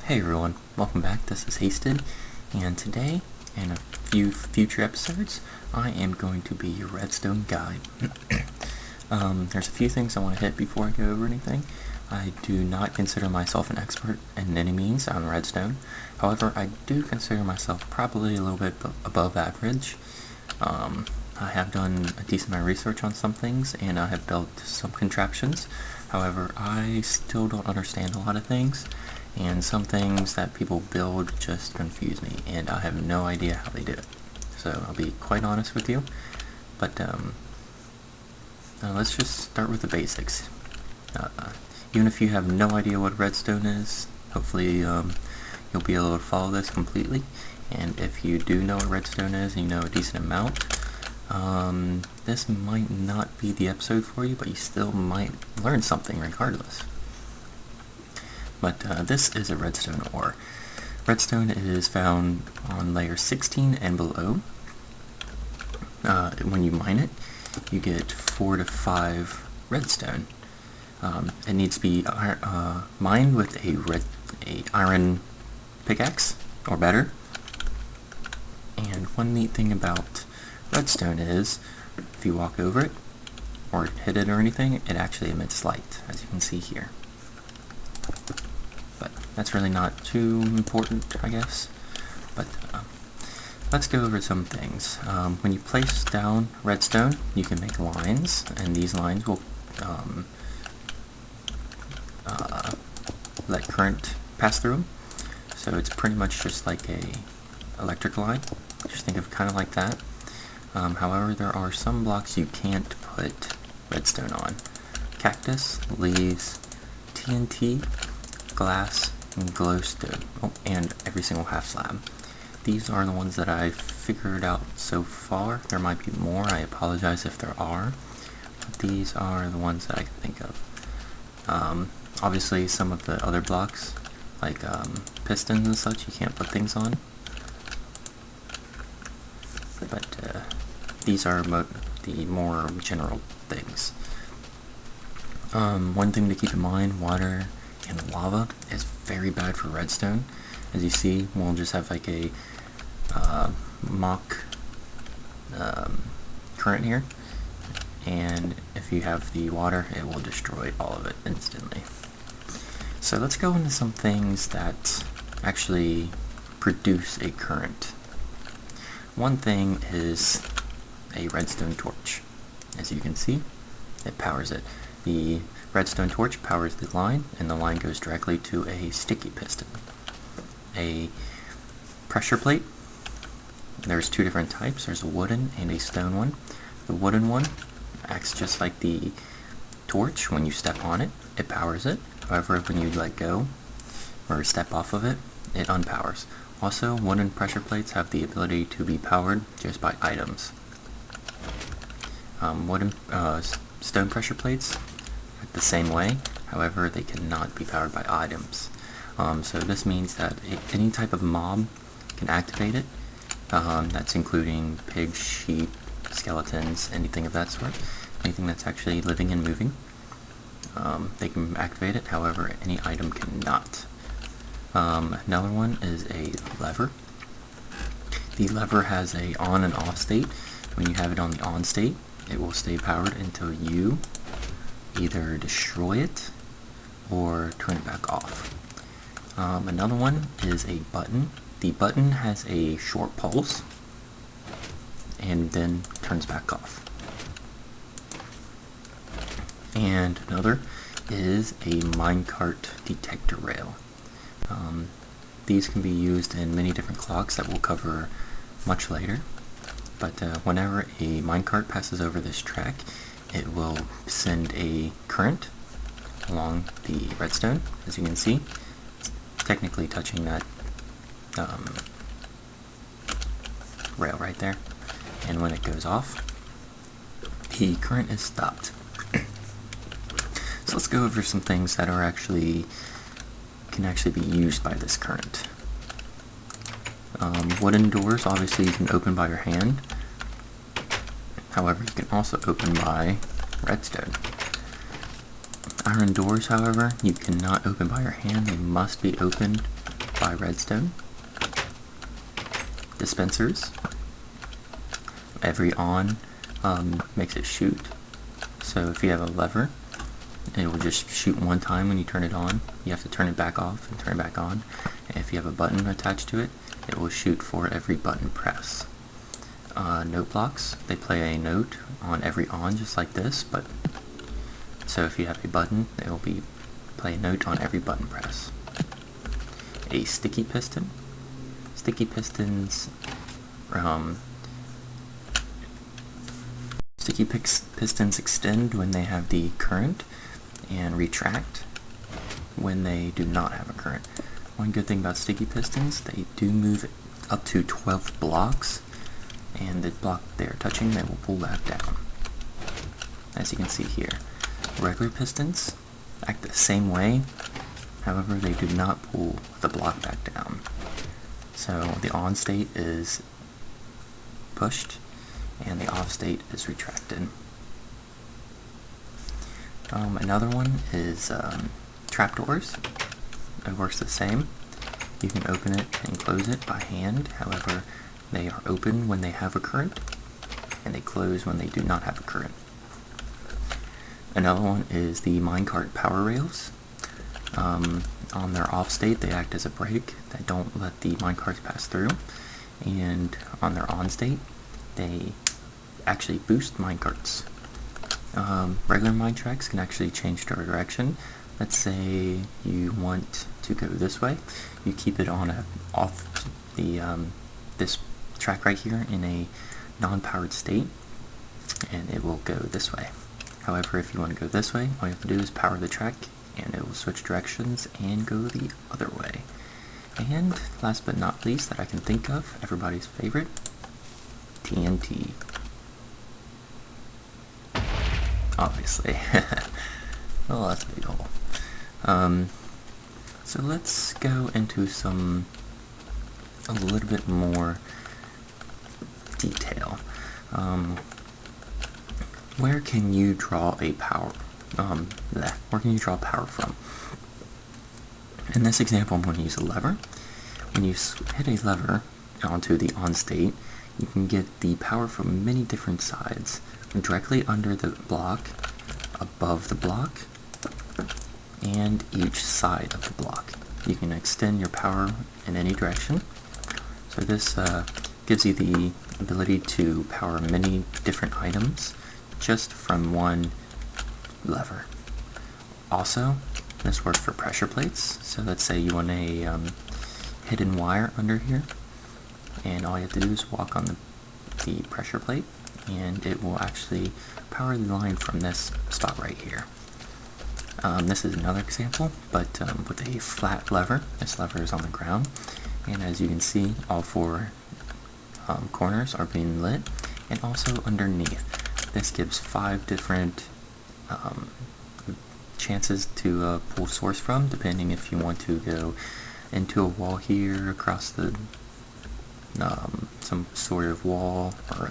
Hey everyone, welcome back. This is Hasted, and today, and a few future episodes, I am going to be your Redstone guide. There's a few things I want to hit before I go over anything. I do not consider myself an expert in any means on Redstone. However, I do consider myself probably a little bit above average. I have done a decent amount of research on some things, and I have built some contraptions. However, I still don't understand a lot of things, and some things that people build just confuse me, and I have no idea how they do it. So I'll be quite honest with you, but let's just start with the basics. Even if you have no idea what redstone is, hopefully you'll be able to follow this completely. And if you do know what redstone is, and you know a decent amount, this might not be the episode for you, but you still might learn something regardless. But this is a redstone ore. Redstone is found on layer 16 and below. When you mine it, you get 4 to 5 redstone. It needs to be mined with a iron pickaxe or better. And one neat thing about redstone is, if you walk over it or hit it or anything, it actually emits light, as you can see here. But that's really not too important, I guess. But let's go over some things. When you place down redstone, you can make lines, and these lines will let current pass through them. So it's pretty much just like a electric line. Just think of kind of like that. However, there are some blocks you can't put redstone on. Cactus, leaves, TNT, glass, and glowstone. Oh, and every single half slab. These are the ones that I've figured out so far. There might be more. I apologize if there are. But these are the ones that I can think of. Obviously, some of the other blocks, like pistons and such, you can't put things on. But these are the more general things. One thing to keep in mind, water and lava is very bad for redstone. As you see, we'll just have like a mock current here, and if you have the water, it will destroy all of it instantly. So let's go into some things that actually produce a current. One thing is a redstone torch. As you can see, it powers it. The redstone torch powers the line, and the line goes directly to a sticky piston. A pressure plate, there's two different types. There's a wooden and a stone one. The wooden one acts just like the torch. When you step on it, it powers it. However, when you let go or step off of it, it unpowers. Also, wooden pressure plates have the ability to be powered just by items. Stone pressure plates act the same way. However, they cannot be powered by items. So this means that any type of mob can activate it. That's including pigs, sheep, skeletons, anything of that sort. Anything that's actually living and moving. They can activate it, however, any item cannot. Another one is a lever. The lever has a on and off state. When you have it on the on state, it will stay powered until you either destroy it or turn it back off. Another one is a button. The button has a short pulse and then turns back off. And another is a minecart detector rail. These can be used in many different clocks that we'll cover much later. But whenever a minecart passes over this track, it will send a current along the redstone. As you can see, it's technically touching that rail right there. And when it goes off, the current is stopped. So let's go over some things that are can actually be used by this current. Wooden doors, obviously you can open by your hand. However, you can also open by redstone. Iron doors, however, you cannot open by your hand. They must be opened supply redstone. Dispensers. Every on makes it shoot. So if you have a lever, it will just shoot one time when you turn it on. You have to turn it back off and turn it back on. And if you have a button attached to it, it will shoot for every button press. Note blocks, they play a note on every on just like this, but so if you have a button, it will play a note on every button press. A sticky piston. Sticky pistons pistons extend when they have the current and retract when they do not have a current. One good thing about sticky pistons, they do move up to 12 blocks, and the block they are touching, they will pull that down. As you can see here. Regular pistons act the same way, however they do not pull the block back down. So the on state is pushed and the off state is retracted. Another one is trapdoors. It works the same. You can open it and close it by hand, however they are open when they have a current and they close when they do not have a current. Another one is the minecart power rails. On their off state, they act as a brake that don't let the minecarts pass through, and on their on state, they actually boost minecarts. Regular mine tracks can actually change their direction. Let's say you want to go this way, you keep it on off the this track right here in a non-powered state, and it will go this way. However, if you want to go this way, all you have to do is power the track, and it will switch directions and go the other way. And last but not least that I can think of, everybody's favorite, TNT. Obviously. Well, that's a big hole. So let's go into a little bit more detail. Where can you draw a power? Where can you draw power from? In this example, I'm going to use a lever. When you hit a lever onto the on state, you can get the power from many different sides. Directly under the block, above the block, and each side of the block. You can extend your power in any direction. So this gives you the ability to power many different items just from one lever. Also, this works for pressure plates. So let's say you want a hidden wire under here, and all you have to do is walk on the pressure plate, and it will actually power the line from this spot right here. This is another example, but with a flat lever. This lever is on the ground, and as you can see, all four corners are being lit, and also underneath. This gives 5 different chances to pull source from, depending if you want to go into a wall here, across the some sort of wall, or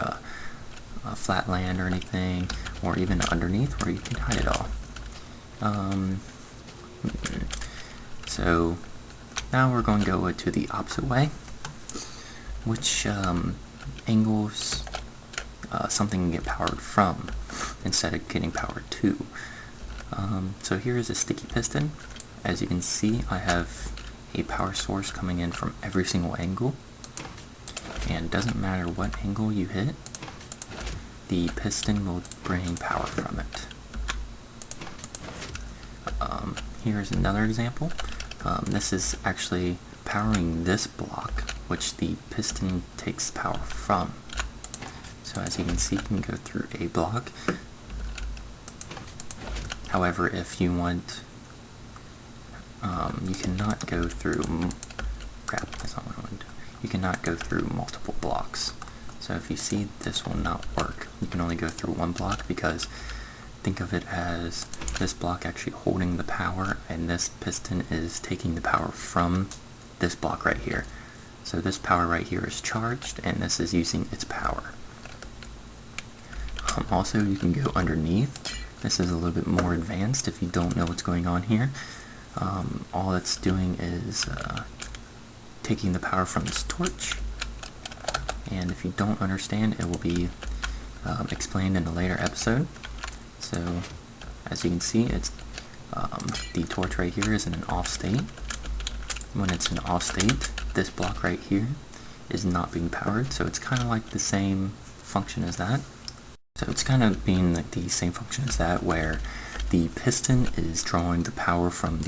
a flat land or anything, or even underneath where you can hide it all. So now we're going to go to the opposite way, which angles something can get powered from instead of getting powered to. So here is a sticky piston. As you can see, I have a power source coming in from every single angle, and it doesn't matter what angle you hit, the piston will bring power from it. Here's another example. This is actually powering this block, which the piston takes power from. So as you can see, you can go through a block. However, if you want, you cannot go through, that's not what I want to do. You cannot go through multiple blocks. So if you see, this will not work. You can only go through one block, because think of it as this block actually holding the power, and this piston is taking the power from this block right here. So this power right here is charged, and this is using its power. Also, you can go underneath. This is a little bit more advanced if you don't know what's going on here. All it's doing is taking the power from this torch. And if you don't understand, it will be explained in a later episode. So as you can see, it's the torch right here is in an off state. When it's in off state, this block right here is not being powered, so it's kind of like the same function as that. So it's kind of being like the same function as that, where the piston is drawing the power from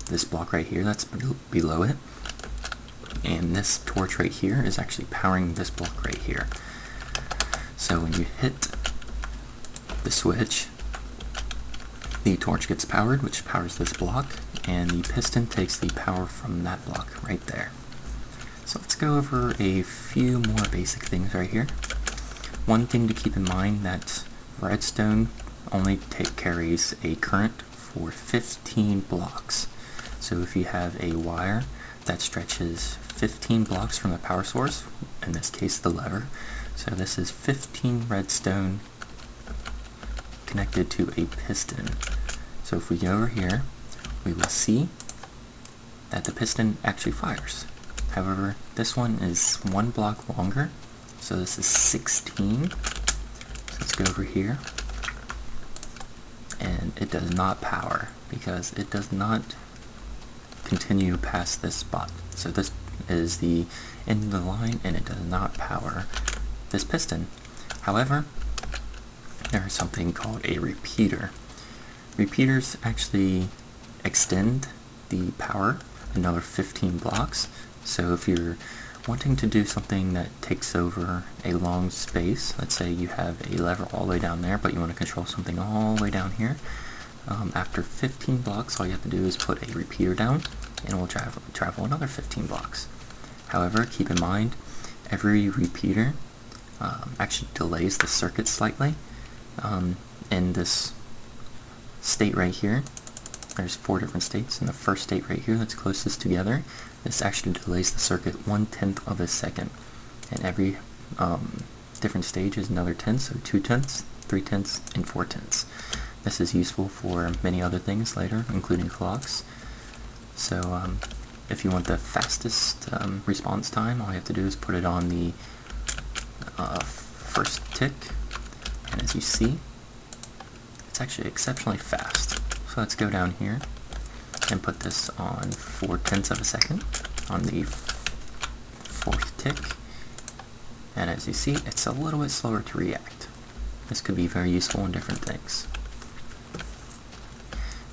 this block right here that's below it, and this torch right here is actually powering this block right here. So when you hit the switch, the torch gets powered, which powers this block, and the piston takes the power from that block right there. So let's go over a few more basic things right here. One thing to keep in mind, that redstone only carries a current for 15 blocks. So if you have a wire that stretches 15 blocks from the power source, in this case the lever, so this is 15 redstone connected to a piston. So if we go over here, we will see that the piston actually fires. However, this one is 1 block longer, so this is 16. So let's go over here, and it does not power because it does not continue past this spot. So this is the end of the line, and it does not power this piston. However, there is something called a repeater. Repeaters actually extend the power another 15 blocks. So if you're wanting to do something that takes over a long space, let's say you have a lever all the way down there, but you want to control something all the way down here, after 15 blocks, all you have to do is put a repeater down, and it will travel another 15 blocks. However, keep in mind, every repeater actually delays the circuit slightly. In this state right here, there's 4 different states. In the first state right here that's closest together, this actually delays the circuit 1/10 of a second. And every different stage is another 10, so 2/10, 3/10, and 4/10. This is useful for many other things later, including clocks. So if you want the fastest response time, all you have to do is put it on the first tick, and as you see, it's actually exceptionally fast. So let's go down here and put this on 4/10 of a second on the 4th tick, and as you see, it's a little bit slower to react. This could be very useful in different things.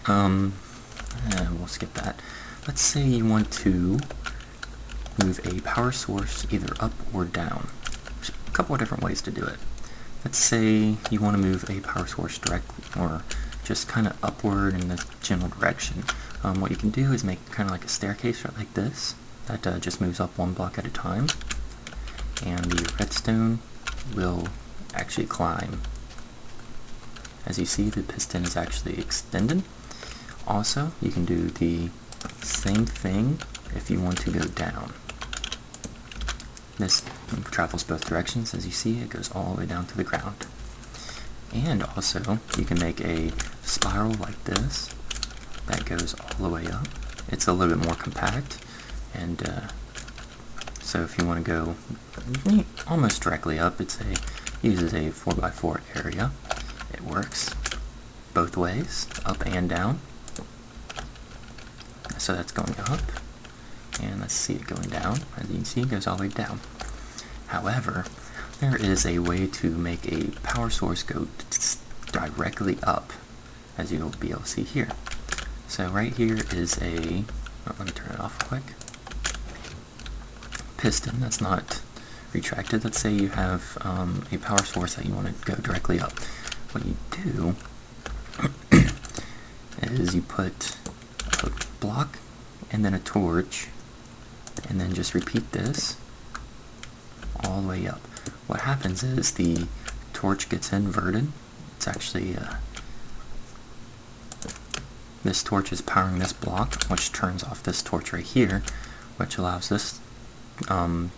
And we'll skip that. Let's say you want to move a power source either up or down. There's a couple of different ways to do it. Let's say you want to move a power source directly, or just kind of upward in the general direction. What you can do is make kind of like a staircase right like this, that just moves up 1 block at a time, and the redstone will actually climb. As you see, the piston is actually extended. Also, you can do the same thing if you want to go down. This travels both directions. As you see, it goes all the way down to the ground. And also, you can make a spiral like this that goes all the way up. It's a little bit more compact, and so if you want to go almost directly up, uses a 4x4 area. It works both ways, up and down. So that's going up, and let's see it going down. As you can see, it goes all the way down. However, there is a way to make a power source go directly up, as you'll be able to see here. So right here is a, let me turn it off quick, piston that's not retracted. Let's say you have a power source that you want to go directly up. What you do is you put a block and then a torch, and then just repeat this all the way up. What happens is the torch gets inverted. It's actually this torch is powering this block, which turns off this torch right here, which allows this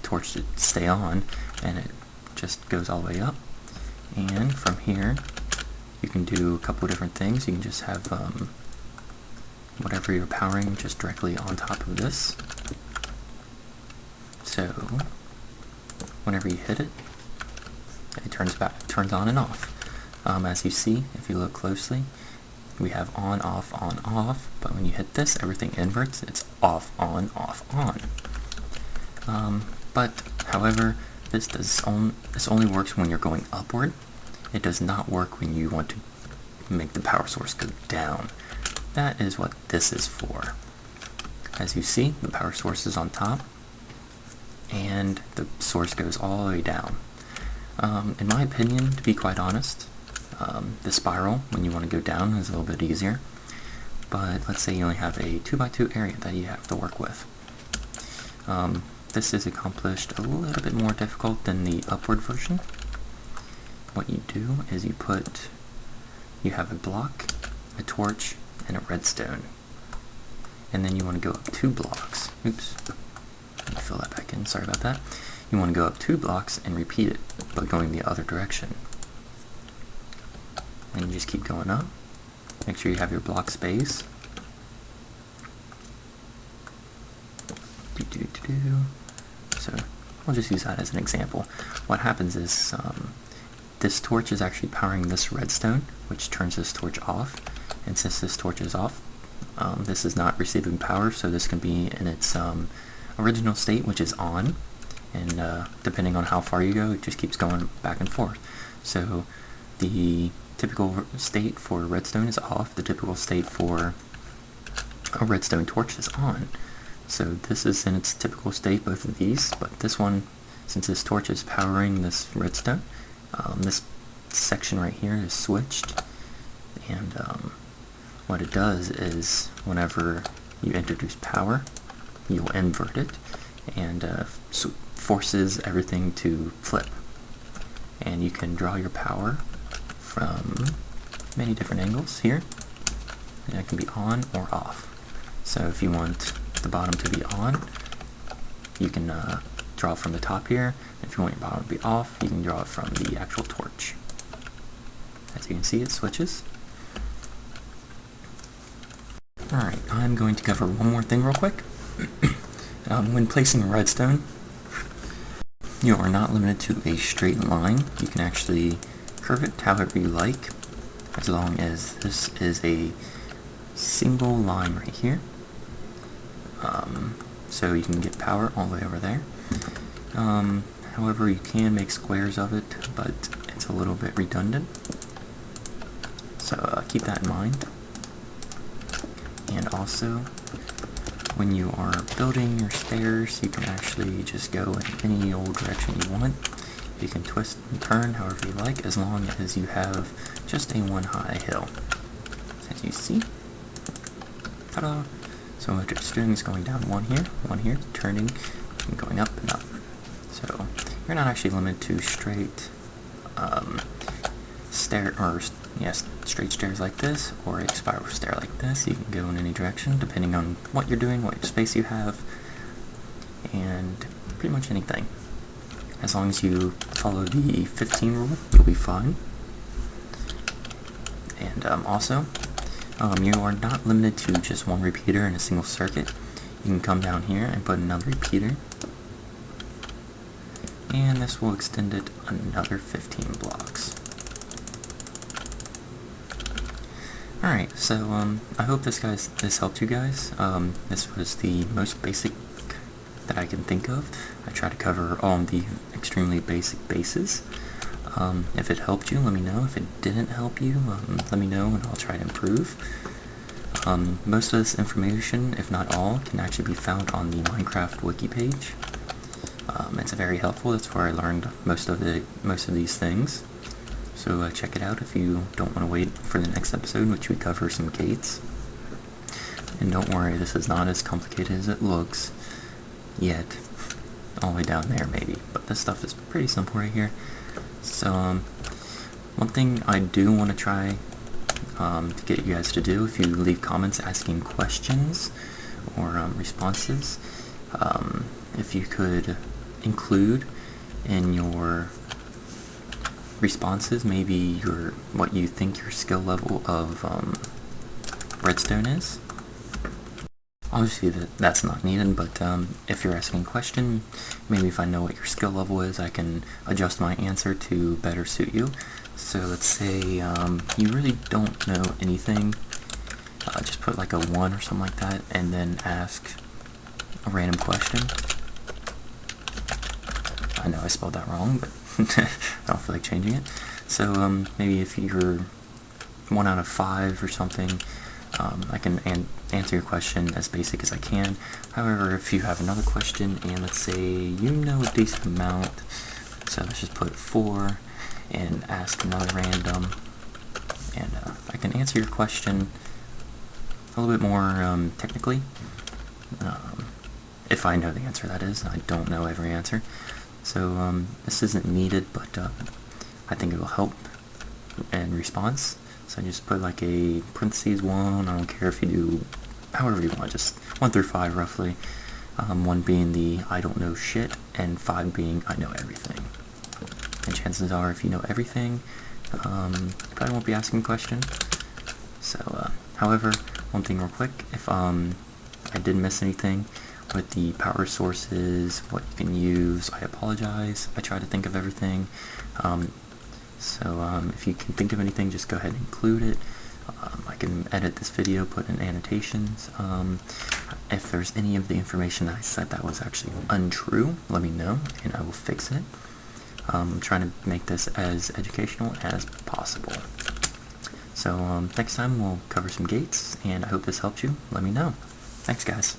torch to stay on, and it just goes all the way up. And from here, you can do a couple of different things. You can just have whatever you're powering just directly on top of this. So whenever you hit it, it turns on and off. As you see, if you look closely, we have on, off, but when you hit this, everything inverts. It's off, on, on. But however, this only works when you're going upward. It does not work when you want to make the power source go down. That is what this is for. As you see, the power source is on top, and the source goes all the way down. In my opinion, to be quite honest, the spiral, when you want to go down, is a little bit easier. But let's say you only have a 2x2 area that you have to work with. This is accomplished a little bit more difficult than the upward version. What you do is you have a block, a torch, and a redstone. And then you want to go up 2 blocks. Oops. Let me fill that back in. Sorry about that. You want to go up 2 blocks and repeat it, but going the other direction. And you just keep going up. Make sure you have your block space. So I'll just use that as an example. What happens is this torch is actually powering this redstone, which turns this torch off. And since this torch is off, this is not receiving power, so this can be in its original state, which is on. And depending on how far you go, it just keeps going back and forth. So the typical state for redstone is off. The typical state for a redstone torch is on. So this is in its typical state, both of these, but this one, since this torch is powering this redstone, this section right here is switched, and what it does is whenever you introduce power, you'll invert it, and forces everything to flip. And you can draw your power from many different angles here, and it can be on or off. So if you want the bottom to be on, you can draw from the top here. If you want your bottom to be off, you can draw it from the actual torch. As you can see, it switches. Alright, I'm going to cover one more thing real quick. When placing redstone, you are not limited to a straight line. You can actually curve it however you like, as long as this is a single line right here. So you can get power all the way over there. However, you can make squares of it, but it's a little bit redundant. So keep that in mind. And also, when you are building your stairs, you can actually just go in any old direction you want. You can twist and turn however you like, as long as you have just a one high hill. As you see, ta-da! So what it's doing is going down one here, turning, and going up and up. So you're not actually limited to straight straight stairs like this, or a spiral stair like this. You can go in any direction depending on what you're doing, what space you have, and pretty much anything. As long as you follow the 15 rule, you'll be fine. And also, you are not limited to just one repeater in a single circuit. You can come down here and put another repeater, and this will extend it another 15 blocks. Alright, so I hope this helped you guys. This was the most basic that I can think of. I try to cover all the extremely basic bases. If it helped you, let me know. If it didn't help you, let me know and I'll try to improve. Most of this information, if not all, can actually be found on the Minecraft wiki page. It's very helpful. That's where I learned most of these things. So check it out if you don't want to wait for the next episode, which we cover some gates. And don't worry, this is not as complicated as it looks yet. All the way down there maybe, but this stuff is pretty simple right here. So one thing I do want to try to get you guys to do, if you leave comments asking questions or responses, if you could include in your responses maybe what you think your skill level of redstone is. Obviously that's not needed, but if you're asking a question, maybe if I know what your skill level is, I can adjust my answer to better suit you. So let's say you really don't know anything, just put like a 1 or something like that, and then ask a random question. I know I spelled that wrong, but I don't feel like changing it. So maybe if you're 1 out of 5 or something, I can answer your question as basic as I can. However, if you have another question, and let's say you know a decent amount, so let's just put 4 and ask another random, and I can answer your question a little bit more technically, if I know the answer, that is. I don't know every answer. So this isn't needed, but I think it will help in response. So just put like a parentheses 1, I don't care if you do however you want, just 1 through 5 roughly. 1 being the I don't know shit, and 5 being I know everything. And chances are if you know everything, you probably won't be asking a question. So, however, one thing real quick, if I did miss anything with the power sources, what you can use, I apologize. I try to think of everything. So if you can think of anything, just go ahead and include it. I can edit this video, put in annotations. If there's any of the information that I said that was actually untrue, let me know and I will fix it. I'm trying to make this as educational as possible. So next time we'll cover some gates, and I hope this helped you. Let me know. Thanks, guys.